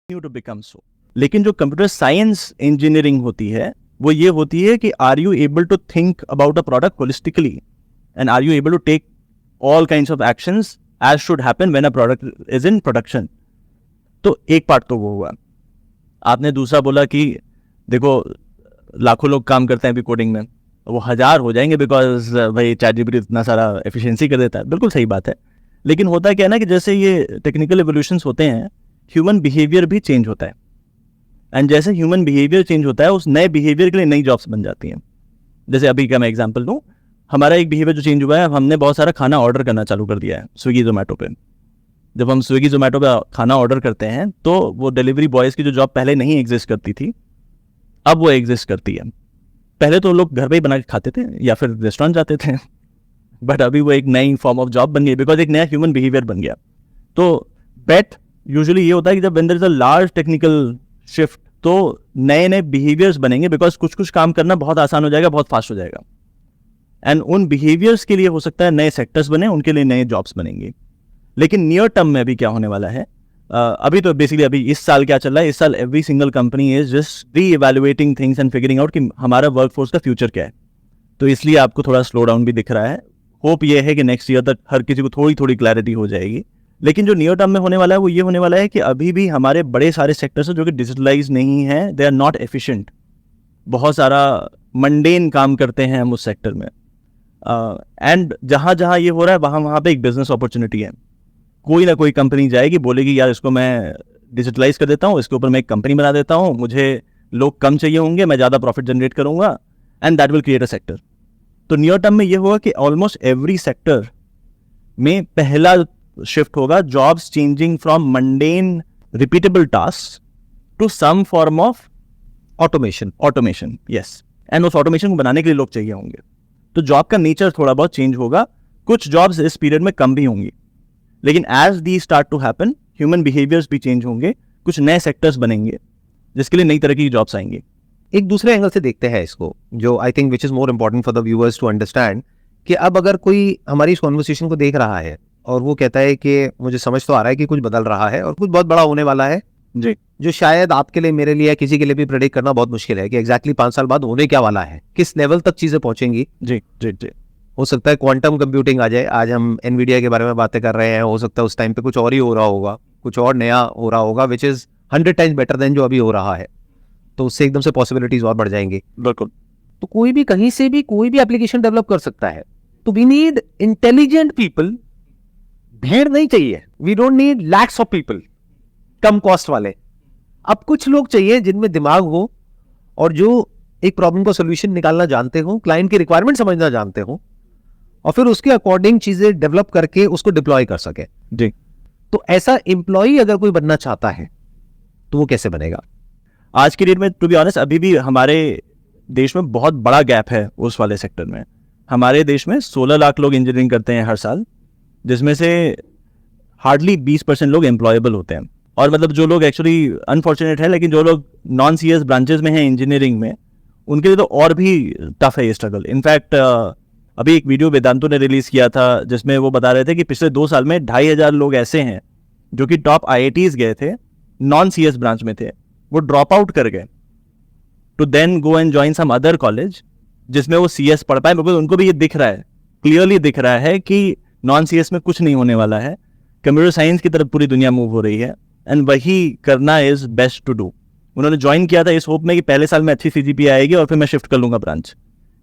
To become so. लेकिन जो computer science engineering होती है वो ये होती है कि are you able to think about a product holistically and are you able to take all kinds of actions as should happen when a product is in production. तो एक part तो वो हुआ। आपने दूसरा बोला कि देखो लाखों लोग काम करते हैं अभी कोडिंग में, वो 1000 हो जाएंगे बिकॉज भाई ChatGPT इतना सारा एफिशिएंसी कर देता है। बिल्कुल सही बात है, लेकिन होता क्या है ना कि जैसे ये टेक्निकल एवोल्यूशंस होते हैं, ह्यूमन बिहेवियर भी चेंज होता है। एंड जैसे ह्यूमन बिहेवियर चेंज होता है, उस नए बिहेवियर के लिए नई जॉब्स बन जाती हैं। जैसे अभी का मैं एग्जांपल दूं, हमारा एक बिहेवियर जो चेंज हुआ है, हमने बहुत सारा खाना ऑर्डर करना चालू कर दिया है स्विगी जोमेटो पे। जब हम स्विगी जोमेटो पे खाना ऑर्डर करते हैं तो वो डिलीवरी बॉयज़ की जो जॉब पहले नहीं एग्जिस्ट करती थी, अब वो एग्जिस्ट करती है। पहले तो लोग घर पे ही बना के खाते थे या फिर रेस्टोरेंट जाते थे, बट अभी वो एक नई फॉर्म ऑफ जॉब बन गई बिकॉज एक नया ह्यूमन बिहेवियर बन गया। तो बेट यूजुअली ये होता है कि जब when there is a large technical shift तो नए नए बिहेवियर्स बनेंगे बिकॉज कुछ कुछ काम करना बहुत आसान हो जाएगा, बहुत फास्ट हो जाएगा। एंड उन बिहेवियर्स के लिए हो सकता है नए सेक्टर्स बने, उनके लिए नए जॉब्स बनेंगे। लेकिन नियर टर्म में अभी क्या होने वाला है, अभी तो बेसिकली अभी इस साल क्या चल रहा है, इस साल every single company is just reevaluating things and figuring out कि हमारा वर्कफोर्स का फ्यूचर क्या है। तो इसलिए आपको थोड़ा स्लो डाउन भी दिख रहा है। होप ये है कि नेक्स्ट ईयर तक हर किसी को थोड़ी थोड़ी क्लैरिटी हो जाएगी। लेकिन जो नियर टर्म में होने वाला है वो ये होने वाला है कि अभी भी हमारे बड़े सारे सेक्टर्स हैं जो कि डिजिटलाइज नहीं है, दे आर नॉट एफिशिएंट। बहुत सारा मंडेन काम करते हैं हम उस सेक्टर में। एंड जहाँ जहाँ ये हो रहा है वहाँ पे एक बिजनेस अपॉर्चुनिटी है। कोई ना कोई कंपनी जाएगी, बोलेगी यार इसको मैं डिजिटलाइज कर देता हूँ, इसके ऊपर मैं एक कंपनी बना देता हूँ, मुझे लोग कम चाहिए होंगे, मैं ज़्यादा प्रॉफिट जनरेट करूँगा, and that will create a sector. तो नियर टर्म में ये होगा कि ऑलमोस्ट एवरी सेक्टर में पहला शिफ्ट होगा, jobs changing from mundane repeatable task to some form of automation. Yes, and उस ऑटोमेशन को बनाने के लिए लोग चाहिए होंगे। तो जॉब का नेचर थोड़ा बहुत चेंज होगा। कुछ जॉब्स इस पीरियड में कम भी होंगी, लेकिन as the start to happen human behaviours भी चेंज होंगे, कुछ नए सेक्टर्स बनेंगे जिसके लिए नई तरह की जॉब्स आएंगी। एक दूसरे एंगल से देखते हैं इसको, जो I think which is more important for the viewers to understand, कि अब अगर कोई हमारी इस कॉन्वर्सेशन को देख रहा है और वो कहता है कि मुझे समझ तो आ रहा है कि कुछ बदल रहा है और कुछ बहुत बड़ा होने वाला है जी, जो शायद आपके लिए, मेरे लिए, किसी के लिए भी प्रेडिक्ट करना बहुत मुश्किल है कि एग्जैक्टली 5 साल बाद होने क्या वाला है, किस लेवल तक चीजें पहुंचेंगी। जी जी जी। हो सकता है क्वांटम कंप्यूटिंग आ जाए, आज हम एनवीडिया के बारे में बातें कर रहे हैं, हो सकता है उस टाइम पे कुछ और ही हो रहा होगा, कुछ और नया हो रहा होगा which is 100 times better than जो अभी हो रहा है। तो उससे एकदम से पॉसिबिलिटीज और बढ़ जाएंगी। बिल्कुल। तो कोई भी कहीं से भी कोई भी एप्लीकेशन डेवलप कर सकता है। तो वी नीड इंटेलिजेंट पीपल, भीड़ नहीं चाहिए। We don't need lakhs of people, कम कॉस्ट वाले। अब कुछ लोग चाहिए जिनमें दिमाग हो और जो एक प्रॉब्लम का सोल्यूशन निकालना जानते हो, क्लाइंट की रिक्वायरमेंट समझना जानते हो और फिर उसके अकॉर्डिंग चीजें डेवलप करके उसको डिप्लॉय कर सके। जी। तो ऐसा एम्प्लॉय अगर कोई बनना चाहता है तो वो कैसे बनेगा? आज की डेट में टू बी ऑनेस्ट अभी भी हमारे देश में बहुत बड़ा गैप है उस वाले सेक्टर में। हमारे देश में 16 लाख लोग इंजीनियरिंग करते हैं हर साल, जिसमें से हार्डली 20% लोग एम्प्लॉयबल होते हैं। और मतलब जो लोग एक्चुअली अनफॉर्चुनेट है, लेकिन जो लोग नॉन CS ब्रांचेस में हैं इंजीनियरिंग में, उनके लिए तो और भी टफ है ये स्ट्रगल। इनफैक्ट अभी एक वीडियो वेदांतु ने रिलीज किया था जिसमें वो बता रहे थे कि पिछले 2 साल में 2500 लोग ऐसे हैं जो कि टॉप IITs गए थे, नॉन CS ब्रांच में थे, वो ड्रॉप आउट कर गए to then go and join some other college जिसमें वो CS पढ़ पाए, बिकॉज उनको भी ये दिख रहा है, क्लियरली दिख रहा है कि नॉन CS में कुछ नहीं होने वाला है, कंप्यूटर साइंस की तरफ पूरी दुनिया मूव हो रही है एंड वही करना इज बेस्ट टू डू। उन्होंने ज्वाइन किया था इस होप में कि पहले साल में अच्छी CGPA आएगी और फिर मैं शिफ्ट कर लूंगा ब्रांच।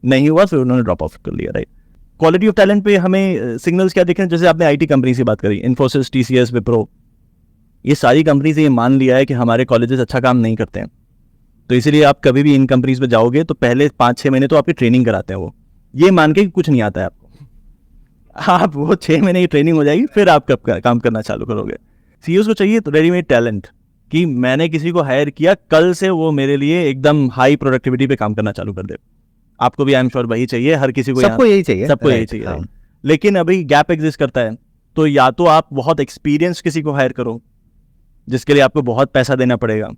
नहीं हुआ, फिर उन्होंने ड्रॉप ऑफ कर लिया। राइट, क्वालिटी ऑफ टैलेंट पे हमें सिग्नल्स क्या दिख रहे हैं? जैसे आपने IT कंपनी से बात करी, इन्फोसिस, TCS, विप्रो, ये सारी कंपनी से ये मान लिया है कि हमारे कॉलेजेस अच्छा काम नहीं करते हैं। तो इसीलिए आप कभी भी इन कंपनीज में जाओगे तो पहले 5-6 महीने तो आपकी ट्रेनिंग कराते हैं, वो ये मान के कि कुछ नहीं आता है आपको। आप वो 6 महीने की ट्रेनिंग हो जाएगी, फिर आप कब काम करना चालू करोगे। CEOs को चाहिए तो रेडीमेड टैलेंट, कि मैंने किसी को हायर किया, कल से वो मेरे लिए एकदम हाई प्रोडक्टिविटी पे काम करना चालू कर दे। आपको भी आई एम श्योर वही चाहिए, हर किसी को, सबको यही चाहिए, सबको यही चाहिए। हाँ। लेकिन अभी गैप एग्जिस्ट करता है, तो या तो आप बहुत एक्सपीरियंस किसी को हायर करो जिसके लिए आपको बहुत पैसा देना पड़ेगा,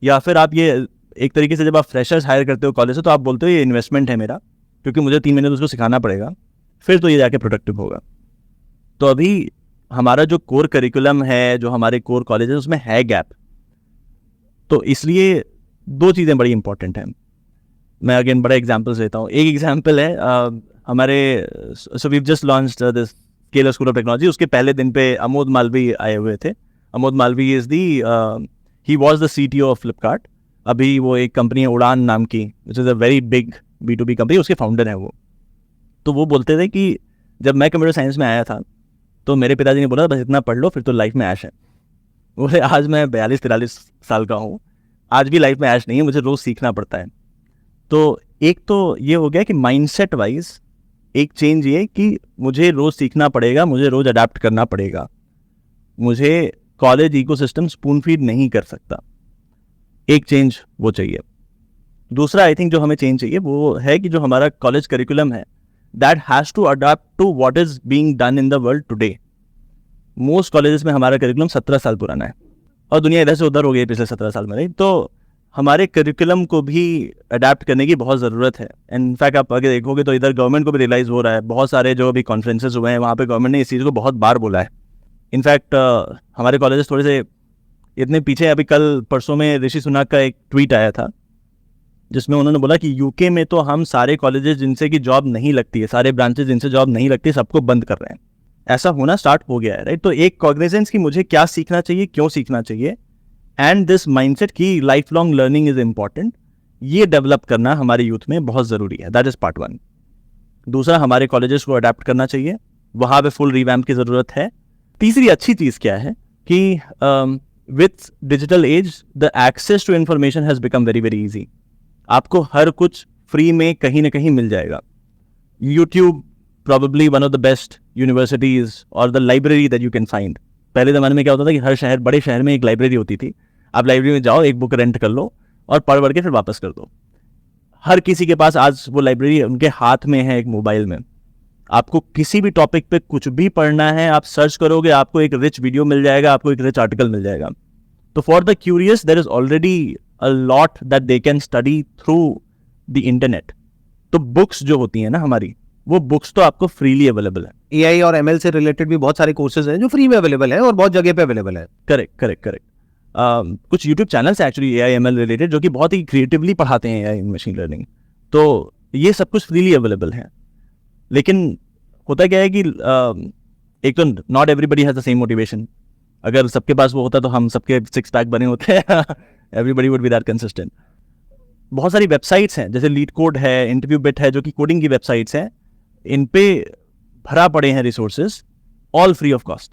या फिर आप ये एक तरीके से जब आप फ्रेशर्स हायर करते हो कॉलेज से तो आप बोलते हो ये इन्वेस्टमेंट है मेरा, क्योंकि मुझे 3 महीने तो उसको सिखाना पड़ेगा, फिर तो ये जाके प्रोडक्टिव होगा। तो अभी हमारा जो कोर करिकुलम है, जो हमारे कोर कॉलेज है, उसमें है गैप। तो इसलिए दो चीज़ें बड़ी इंपॉर्टेंट हैं. मैं अगेन बड़ा एग्जांपल्स देता हूँ. एक एग्जांपल है हमारे, so we just launched this Scaler School of Technology. उसके पहले दिन पे अमोद मालवी आए हुए थे. Amod Malvi is he was the CTO of Flipkart. अभी वो एक कंपनी है उड़ान नाम की, which is a very big B2B company, उसके फाउंडर हैं वो. तो वो बोलते थे कि जब मैं कंप्यूटर साइंस में आया था तो मेरे पिताजी ने बोला बस इतना पढ़ लो फिर तो लाइफ में ऐश है. बोले आज मैं 42-43 साल का हूँ, आज भी लाइफ में ऐश नहीं है, मुझे रोज़ सीखना पड़ता है. तो एक तो ये हो गया कि माइंडसेट वाइज एक चेंज ये कि मुझे रोज़ सीखना पड़ेगा, मुझे रोज़ अडेप्ट करना पड़ेगा, मुझे कॉलेज इकोसिस्टम स्पून फीड नहीं कर सकता. एक चेंज वो चाहिए. दूसरा आई थिंक जो हमें चेंज चाहिए वो है कि जो हमारा कॉलेज करिकुलम है that has to adapt to what is being done in the world today. Most colleges में हमारा करिकुलम 17 साल पुराना है और दुनिया इधर से उधर हो गई पिछले 17 साल में, नहीं. तो हमारे करिकुलम को भी अडेप्ट करने की बहुत ज़रूरत है. इनफैक्ट आप अगर देखोगे तो इधर गवर्नमेंट को भी रियलाइज़ हो रहा है. बहुत सारे जो अभी कॉन्फ्रेंसेस हुए हैं वहाँ पे गवर्नमेंट ने इस चीज़ को बहुत बार बोला है. इनफैक्ट हमारे कॉलेजेस थोड़े से इतने पीछे, अभी कल परसों में ऋषि सुनाक का एक ट्वीट आया था जिसमें उन्होंने बोला कि यूके में तो हम सारे कॉलेजेस जिनसे कि जॉब नहीं लगती है, सारे ब्रांचेस जिनसे जॉब नहीं लगती, सबको बंद कर रहे हैं. ऐसा होना स्टार्ट हो गया है, राइट. तो एक कॉग्निजेंस की मुझे क्या सीखना चाहिए, क्यों सीखना चाहिए, एंड दिस माइंडसेट की life long learning is important, ये डेवलप करना हमारे यूथ में बहुत ज़रूरी है. That is part 1. दूसरा, हमारे कॉलेजेस को अडेप्ट करना चाहिए, वहाँ पे फुल रिवैम्प की ज़रूरत है. तीसरी अच्छी चीज़ क्या है कि with digital age the access to information has become very very easy. आपको हर कुछ फ्री में कहीं ना कहीं मिल जाएगा. YouTube probably one of the best universities or the library that you can find. पहले ज़माने में क्या होता था कि हर शहर, बड़े शहर में एक लाइब्रेरी होती थी. आप लाइब्रेरी में जाओ, एक बुक रेंट कर लो और पढ़ के फिर वापस कर दो. हर किसी के पास आज वो लाइब्रेरी उनके हाथ में है, एक मोबाइल में. आपको किसी भी टॉपिक पे कुछ भी पढ़ना है, आप सर्च करोगे, आपको एक रिच वीडियो मिल जाएगा, आपको एक रिच आर्टिकल मिल जाएगा. तो for the curious there is already a lot that they can study through the internet. तो बुक्स जो होती हैं ना हमारी, वो बुक्स तो आपको फ्रीली अवेलेबल है. AI और ML से रिलेटेड भी बहुत सारे कोर्सेज हैं जो फ्री में अवेलेबल है और बहुत जगह पे अवेलेबल है. करेक्ट. कुछ यूट्यूब चैनल्स हैं एक्चुअली AI ML रिलेटेड जो कि बहुत ही क्रिएटिवली पढ़ाते हैं AI मशीन लर्निंग. तो ये सब कुछ फ्रीली अवेलेबल है. लेकिन होता क्या है कि एक तो not everybody has the same motivation. अगर सबके पास वो होता तो हम सबके 6 पैक बने होते हैं. Everybody would be that consistent. बहुत सारी वेबसाइट्स हैं जैसे लीड कोड है, इंटरव्यू बिट है, जो कि कोडिंग की वेबसाइट्स हैं. इन पे भरा पड़े हैं resources, all free of cost.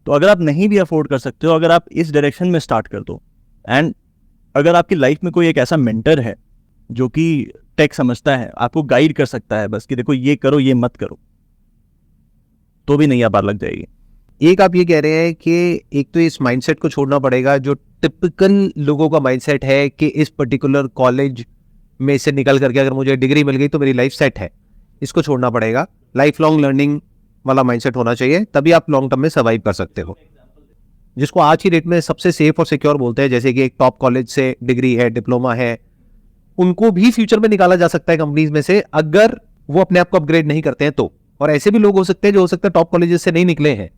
तो अगर आप नहीं भी अफोर्ड कर सकते हो, अगर आप इस डायरेक्शन में स्टार्ट कर दो, एंड अगर आपकी लाइफ में कोई एक ऐसा मेंटर है जो कि टेक समझता है, आपको गाइड कर सकता है बस कि देखो ये करो, ये मत करो, तो भी नैया पार लग जाएगी. एक आप ये कह रहे हैं कि एक तो इस माइंडसेट को छोड़ना पड़ेगा जो टिपिकल लोगों का माइंडसेट है कि इस पर्टिकुलर कॉलेज में से निकल करके अगर मुझे डिग्री मिल गई तो मेरी लाइफ सेट है. इसको छोड़ना पड़ेगा. लाइफ लॉन्ग लर्निंग वाला माइंडसेट होना चाहिए, तभी आप लॉन्ग टर्म में सर्वाइव कर सकते हो. जिसको आज की डेट में सबसे सेफ और सिक्योर बोलते हैं, जैसे कि एक टॉप कॉलेज से डिग्री है, डिप्लोमा है, उनको भी फ्यूचर में निकाला जा सकता है कंपनीज में से, अगर वो अपने आप को अपग्रेड नहीं करते हैं तो. और ऐसे भी लोग हो सकते हैं जो हो सकता है टॉप कॉलेजेस से नहीं निकले हैं,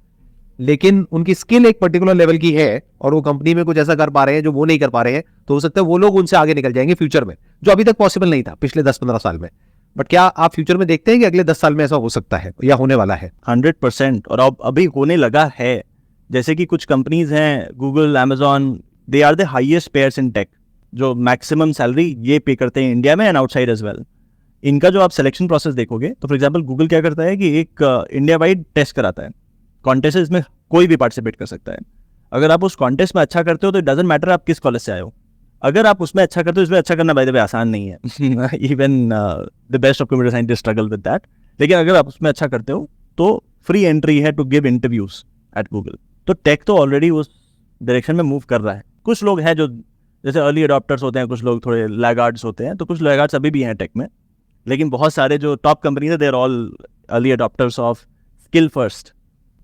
लेकिन उनकी स्किल एक पर्टिकुलर लेवल की है और वो कंपनी में कुछ ऐसा कर पा रहे हैं जो वो नहीं कर पा रहे हैं, तो हो सकता है वो लोग उनसे आगे निकल जाएंगे फ्यूचर में, जो अभी तक पॉसिबल नहीं था पिछले 10-15 साल में. बट क्या आप फ्यूचर में देखते हैं कि अगले 10 साल में ऐसा हो सकता है या होने वाला है? 100%. और अब अभी होने लगा है. जैसे कि कुछ कंपनीज हैं, Google, Amazon, they are the highest payers in tech, जो मैक्सिमम सैलरी ये पे करते हैं इंडिया में एंड आउटसाइड एज वेल. इनका जो आप सिलेक्शन प्रोसेस देखोगे तो फॉर एग्जांपल गूगल क्या करता है कि एक इंडिया वाइड टेस्ट कराता है. कॉन्टेस्ट है, इसमें कोई भी पार्टिसिपेट कर सकता है. अगर आप उस कॉन्टेस्ट में अच्छा करते हो तो इट डजंट मैटर आप किस कॉलेज से आए हो. अगर आप उसमें अच्छा करते हो, इसमें अच्छा करना बाय द वे आसान नहीं है. Even the best of computer scientist struggle with that. लेकिन अगर आप उसमें अच्छा करते हो तो फ्री एंट्री है to give interviews at Google. तो टेक तो ऑलरेडी उस डायरेक्शन में मूव कर रहा है. कुछ लोग हैं जो जैसे अर्ली अडॉप्टर्स होते हैं, कुछ लोग थोड़े लैगार्ड्स होते हैं, तो कुछ लैगार्ड्स अभी भी हैं टेक में. लेकिन बहुत सारे जो टॉप कंपनीज है, they are all early adopters of skill first.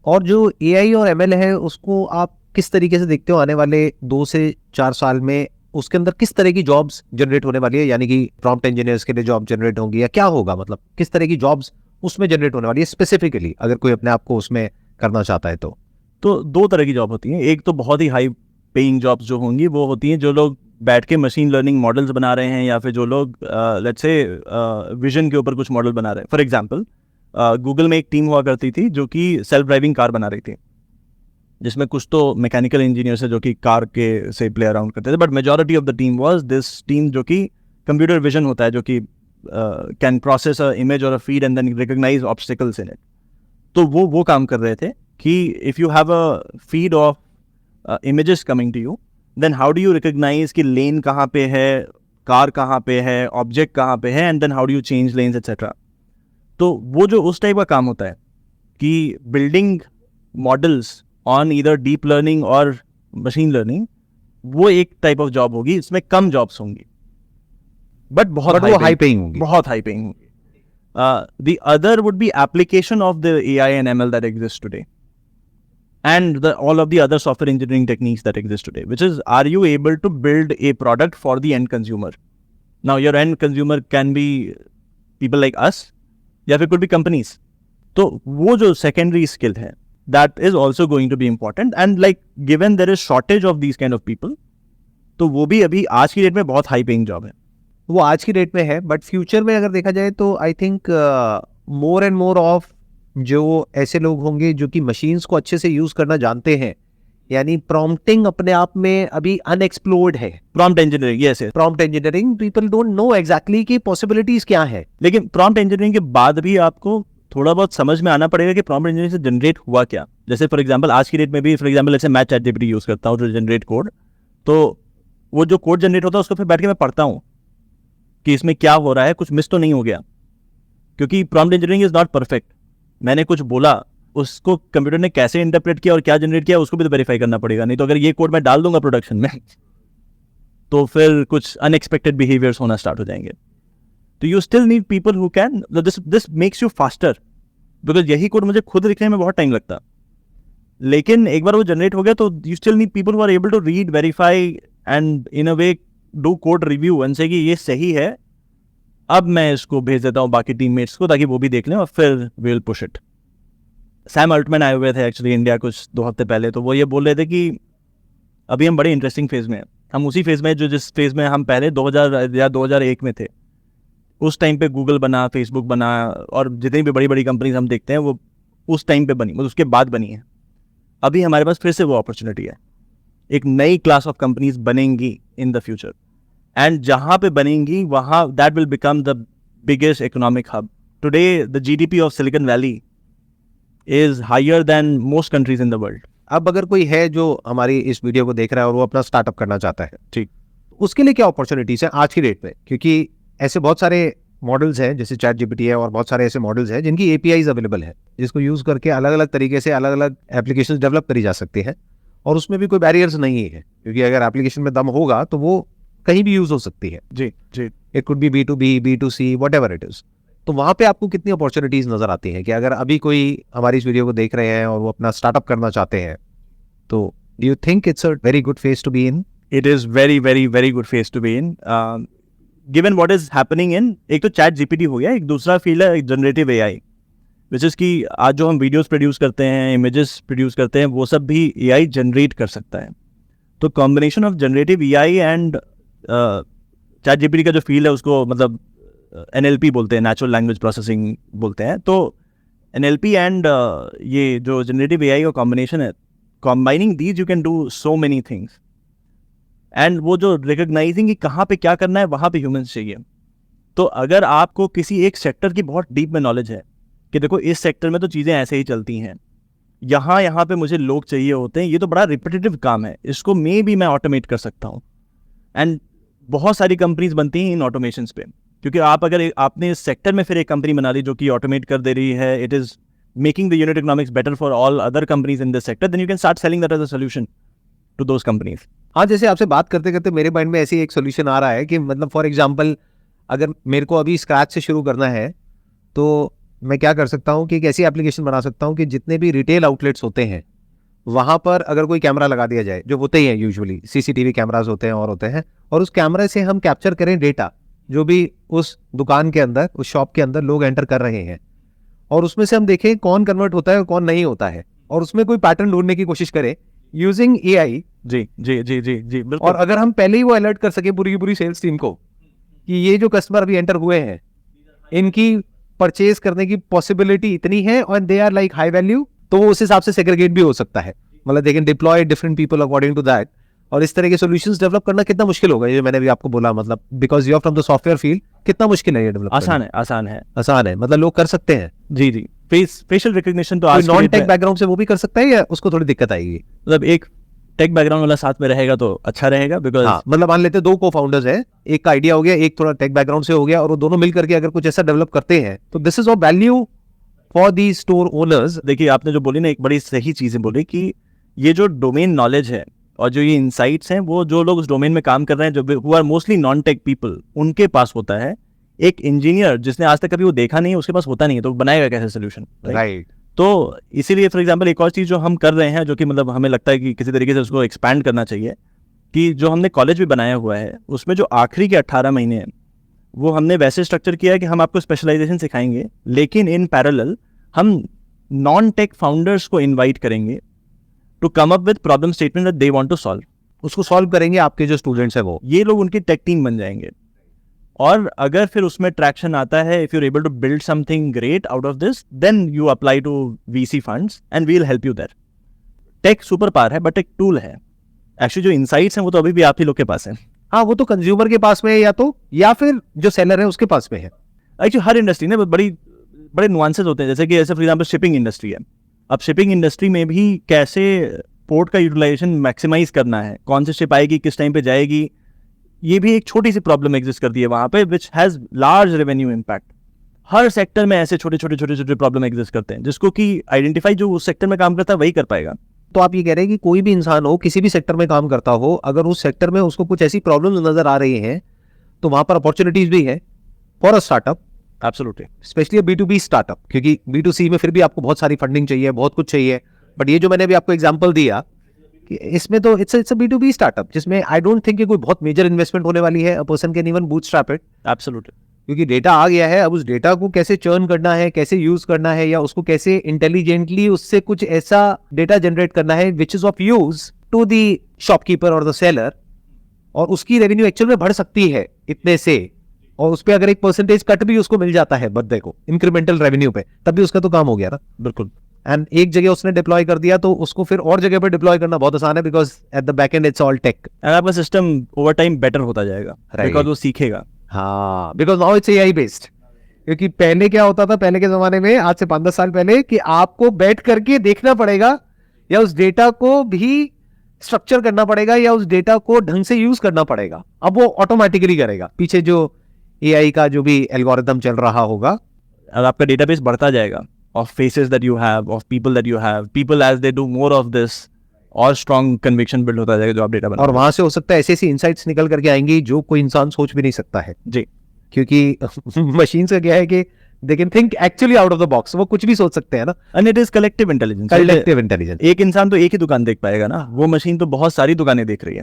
और जो AI और ML है उसको आप किस तरीके से देखते हो आने वाले 2 से 4 साल में? उसके अंदर किस तरह की जॉब्स जनरेट होने वाली है? यानी कि प्रॉम्प्ट इंजीनियर्स के लिए जॉब जनरेट होंगी या क्या होगा? मतलब किस तरह की जॉब्स उसमें जनरेट होने वाली है स्पेसिफिकली, अगर कोई अपने आप को उसमें करना चाहता है तो? तो 2 तरह की जॉब होती हैं. एक तो बहुत ही हाई पेइंग जॉब्स जो होंगी वो होती हैं जो लोग बैठ के मशीन लर्निंग मॉडल्स बना रहे हैं, या फिर जो लोग लेट्स से विजन के ऊपर कुछ मॉडल बना रहे हैं. फॉर एग्जांपल गूगल में एक टीम हुआ करती थी जो कि सेल्फ ड्राइविंग कार बना रही थी, जिसमें कुछ तो मैकेनिकल इंजीनियर्स है जो कि कार के से प्ले अराउंड करते थे, but majority of the team was this team जो कि कंप्यूटर विजन होता है, जो कि कैन प्रोसेस अ इमेज और a feed and then recognise obstacles in it. तो वो काम कर रहे थे कि if you have a feed of images coming to you, then how do you recognize कि lane कहाँ पे है, कार कहाँ पे है, ऑब्जेक्ट कहाँ पे है, and then how do you change lanes etc. तो वो जो उस टाइप का काम होता है कि building models on either deep learning और machine learning, वो एक टाइप ऑफ जॉब होगी. इसमें कम जॉब्स होंगी बट बहुत हाई पेइंग होंगी. बहुत हाई पेइंग होंगी. The other would be application of the AI and ML that exists today, and all of the other software engineering techniques that exist today, which is, are you able to build a product for the end consumer? Now your end consumer can be people like us, या फिर could be companies. तो वो जो secondary skill है, that is also going to be important, and like given there is shortage of these kind of people, तो वो भी अभी आज की डेट में बहुत हाई पेइंग जॉब है. वो आज की डेट में है, बट फ्यूचर में अगर देखा जाए तो I think more and more of जो ऐसे लोग होंगे जो कि मशीन्स को अच्छे से यूज करना जानते हैं, यानी प्रॉम्प्टिंग अपने आप में अभी अनएक्सप्लोर्ड है. Prompt engineering, yes yes. Prompt engineering, people don't know exactly कि पॉसिबिलिटीज क्या है. लेकिन प्रॉम्प्ट इंजीनियरिंग के बाद भी आपको थोड़ा बहुत समझ में आना पड़ेगा कि प्रॉम्प्ट इंजीनियरिंग से जनरेट हुआ क्या. जैसे फॉर एग्जांपल आज की डेट में भी, फॉर एग्जांपल जैसे मैं ChatGPT यूज करता हूँ टू जनरेट कोड, तो वो जो कोड जनरेट होता है उसको फिर बैठ के मैं पढ़ता हूँ कि इसमें क्या हो रहा है, कुछ मिस तो नहीं हो गया, क्योंकि prompt engineering is not perfect. मैंने कुछ बोला, उसको कंप्यूटर ने कैसे इंटरप्रेट किया और क्या जनरेट किया उसको भी तो वेरीफाई करना पड़ेगा. नहीं तो अगर ये कोड मैं डाल दूंगा प्रोडक्शन में तो फिर कुछ अनएक्सपेक्टेड बिहेवियर्स होना स्टार्ट हो जाएंगे. तो you still need people who can, this makes you faster, because यही कोड मुझे खुद लिखने में बहुत टाइम लगता, लेकिन एक बार वो जनरेट हो गया तो you still need people who are able to read, verify and in a way do code review and say कि ये सही है, अब मैं इसको भेज देता हूँ बाकी टीममेट्स को ताकि वो भी देख लें और फिर we will push it. Sam Altman आए हुए थे एक्चुअली इंडिया कुछ 2 हफ्ते पहले, तो वो ये बोल रहे थे कि अभी हम बड़े इंटरेस्टिंग फेज में हैं. हम उसी फेज में जो जिस फेज में हम पहले 2000 या 2001 में थे. उस टाइम पे गूगल बना, फेसबुक बना, और जितनी भी बड़ी बड़ी कंपनीज हम देखते हैं वो उस टाइम पे बनी, मतलब उसके बाद बनी है. अभी हमारे पास फिर से वो अपॉर्चुनिटी है, एक नई क्लास ऑफ कंपनीज बनेंगी इन द फ्यूचर, एंड जहां पे बनेंगी वहां that will become the biggest economic hub. Today the GDP of Silicon Valley is higher than most countries in the world. अब अगर कोई है जो हमारी इस वीडियो को देख रहा है और वो अपना स्टार्टअप करना चाहता है, ठीक, उसके लिए क्या अपॉर्चुनिटीज है आज की डेट में? क्योंकि ऐसे बहुत सारे मॉडल्स हैं जैसे ChatGPT है, और बहुत सारे ऐसे मॉडल्स हैं जिनकी APIs अवेलेबल है, जिसको यूज करके अलग अलग तरीके से अलग अलग एप्लीकेशंस डेवलप करी जा सकती है, और उसमें भी कोई बैरियर्स नहीं है, क्योंकि अगर एप्लीकेशन में दम होगा तो वो कहीं भी यूज हो सकती है. जी जी. It could be B2B, B2C, whatever it is. तो वहां पे आपको कितनी अपॉर्चुनिटीज नजर आती हैं कि अगर अभी कोई हमारी इस वीडियो को देख रहे हैं और वो अपना स्टार्टअप करना चाहते हैं, तो do you think it's a very good phase to be in? It is very very very good phase to be in. Given what is happening in, एक तो ChatGPT हो गया, एक दूसरा फील्ड है जनरेटिव AI, विच इज़ कि आज जो हम वीडियोस प्रोड्यूस करते हैं, इमेजेस प्रोड्यूस करते हैं, वो सब भी AI जनरेट कर सकता है. तो combination of generative AI and ChatGPT का जो फील्ड है उसको मतलब NLP बोलते हैं, नेचुरल लैंग्वेज प्रोसेसिंग बोलते हैं. तो NLP एंड ये जो जनरेटिव AI का कॉम्बिनेशन है, combining these you can do so many things. And वो जो रिकग्नाइजिंग कि कहाँ पे क्या करना है, वहाँ पे ह्यूमंस चाहिए. तो अगर आपको किसी एक सेक्टर की बहुत डीप में नॉलेज है कि देखो इस सेक्टर में तो चीज़ें ऐसे ही चलती हैं, यहाँ पे मुझे लोग चाहिए होते हैं, ये तो बड़ा रिपीटेटिव काम है, इसको मे भी मैं ऑटोमेट कर सकता हूँ. एंड बहुत सारी कंपनीज बनती हैं इन ऑटोमेशंस पे, क्योंकि आप अगर आपने इस सेक्टर में फिर एक कंपनी बना ली जो कि ऑटोमेट कर दे रही है, it is making the unit economics better for all other companies in this sector, then you can start selling that as a solution to those companies. हाँ, जैसे आपसे बात करते करते मेरे माइंड में ऐसी एक सोल्यूशन आ रहा है कि मतलब फॉर एग्जांपल अगर मेरे को अभी स्क्रैच से शुरू करना है तो मैं क्या कर सकता हूँ कि एक ऐसी एप्लीकेशन बना सकता हूँ कि जितने भी रिटेल आउटलेट्स होते हैं वहाँ पर अगर कोई कैमरा लगा दिया जाए, जो होते ही हैं यूजुअली CCTV कैमराज होते हैं और उस कैमरे से हम कैप्चर करें डेटा जो भी उस दुकान के अंदर, उस शॉप के अंदर लोग एंटर कर रहे हैं, और उसमें से हम देखें कौन कन्वर्ट होता है और कौन नहीं होता है, और उसमें कोई पैटर्न ढूंढने की कोशिश करें यूजिंग एआई। जी जी जी जी जी और बिल्कुल। अगर हम पहले ही वो अलर्ट कर सके पूरी की पूरी सेल्स टीम को कि ये जो कस्टमर अभी एंटर हुए हैं इनकी परचेज करने की पॉसिबिलिटी इतनी है और they are like high value, तो वो उस हिसाब से सेग्रीगेट भी हो सकता है। मतलब they can deploy different people according to that. और इस तरह के सॉल्यूशंस डेवलप करना कितना मुश्किल होगा, ये मैंने भी आपको बोला, मतलब because you are from the software field, कितना मुश्किल है ये डेवलप? आसान है, आसान है। आसान है, मतलब लोग कर सकते हैं। जी जी, फेशियल रिकग्निशन तो कोई आज की नॉन डेट टेक में, बैकग्राउंड से वो भी कर सकता है या उसको थोड़ी दिक्कत आएगी? मतलब एक टेक बैकग्राउंड वाला साथ में रहेगा तो अच्छा रहेगा, बिकॉज हाँ, मतलब मान लेते हैं 2 को-फाउंडर्स हैं, एक का आइडिया हो गया, एक थोड़ा टेक बैकग्राउंड से हो गया, और वो दोनों मिल करके अगर कुछ ऐसा डेवलप करते हैं तो this is of value for the store owners. देखिए आपने जो बोली ना, एक बड़ी सही चीजें बोली कि ये जो डोमेन नॉलेज है और जो ये इनसाइट्स हैं, वो जो लोग उस डोमेन में काम कर रहे हैं, जो who are mostly non tech people, उनके पास होता है। एक इंजीनियर जिसने आज तक कभी वो देखा नहीं है, उसके पास होता नहीं है, तो वो बनाएगा कैसे सोल्यूशन? राइट। तो इसीलिए फॉर एग्जांपल एक और चीज जो हम कर रहे हैं, जो कि मतलब हमें लगता है कि किसी तरीके से उसको एक्सपैंड करना चाहिए, कि जो हमने कॉलेज भी बनाया हुआ है उसमें जो आखिरी के 18 महीने हैं वो हमने वैसे स्ट्रक्चर किया है कि हम आपको स्पेशलाइजेशन सिखाएंगे, लेकिन इन पैरेलल हम नॉन टेक फाउंडर्स को इनवाइट करेंगे to come up with problem statement that they want to solve. उसको सॉल्व करेंगे आपके जो स्टूडेंट्स हैं वो। ये लोग उनकी टेक टीम बन जाएंगे, और अगर फिर उसमें ट्रैक्शन आता है, if you are able to build something great out of this, then you apply to VC funds and we will help you there. Tech super power है बट एक टूल है, एक्चुअली जो इनसाइट्स हैं वो तो अभी भी आप ही लोग के पास है। हाँ, वो तो कंज्यूमर के पास में है, या फिर जो सेलर है उसके पास में है। एक्चुअली हर इंडस्ट्री में बड़े नुआंसेस होते हैं, जैसे कि फॉर एग्जांपल शिपिंग इंडस्ट्री है। अब शिपिंग इंडस्ट्री में भी कैसे पोर्ट का यूटिलाइजेशन मैक्सिमाइज करना है, कौन सी शिप आएगी, किस टाइम पे जाएगी, ये भी एक छोटी सी प्रॉब्लम एग्जिस्ट करती है वहां पे, which has large revenue impact. Her sector में ऐसे छोटे छोटे प्रॉब्लम एग्जिस्ट करते हैं, जिसको कि आइडेंटिफाई जो उस सेक्टर में काम करता है वही कर पाएगा। तो आप ये कह रहे हैं कि कोई भी इंसान हो, किसी भी सेक्टर में काम करता हो, अगर उस सेक्टर में उसको कुछ ऐसी प्रॉब्लम्स नजर आ रही हैं तो वहां पर अपॉर्चुनिटीज भी है for a startup, absolutely. Specially B2B startup, क्योंकि B2C में फिर भी आपको बहुत सारी फंडिंग चाहिए, बहुत कुछ चाहिए। बट ये जो मैंने अभी आपको एग्जांपल दिया कि इसमें तो इट्स अ B2B स्टार्टअप, जिसमें आई डोंट थिंक कि कोई बहुत मेजर इन्वेस्टमेंट होने वाली है। A person can even bootstrap it, absolutely. क्योंकि डेटा आ गया है। अब उस डेटा को कैसे चर्न करना है, कैसे यूज करना है, या उसको कैसे इंटेलिजेंटली उससे कुछ ऐसा डेटा जनरेट करना है which is of use to the shopkeeper और द सेलर, और उसकी रेवेन्यू एक्चुअल में बढ़ सकती है इतने से, और उस पे अगर एक परसेंटेज कट भी उसको मिल जाता है बर्थडे को इंक्रीमेंटल रेवेन्यू पे, तब भी उसका तो काम हो गया ना। बिल्कुल। एंड एक जगह उसने डिप्लॉय कर दिया तो उसको फिर और जगह पे डिप्लॉय करना बहुत आसान है, because at the back end it's all tech. And आपका सिस्टम ओवर टाइम बेटर होता जाएगा, बिकॉज वो सीखेगा। हाँ, because now it's AI based. क्योंकि पहले क्या होता था, पहले के जमाने में, आज से 5-10 साल पहले, कि आपको बैठ करके देखना पड़ेगा या उस डेटा को भी स्ट्रक्चर करना पड़ेगा या उस डेटा को ढंग से यूज करना पड़ेगा। अब वो ऑटोमेटिकली करेगा, पीछे जो AI का जो भी एल्गोरिथम चल रहा होगा। और आपका डेटाबेस बढ़ता जाएगा of faces that you have, of people that you have, people as they do more of this, और strong conviction build होता जाएगा जो आप डेटा बना। और वहां से हो सकता है ऐसी ऐसी इंसाइट्स निकल करके आएंगी जो कोई इंसान सोच भी नहीं सकता है। जी। क्योंकि मशीन से क्या है कि they can think actually out of the box, वो कुछ भी सोच सकते हैं ना। And it is collective intelligence. Collective intelligence. एक इंसान तो एक ही दुकान देख पाएगा ना, वो मशीन तो बहुत सारी दुकानें देख रही है,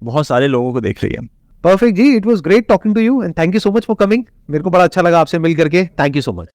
बहुत सारे लोगों को देख रही है। परफेक्ट जी, it was great talking to you and thank you so much for coming. मेरे को बड़ा अच्छा लगा आपसे मिल करके, थैंक यू सो मच।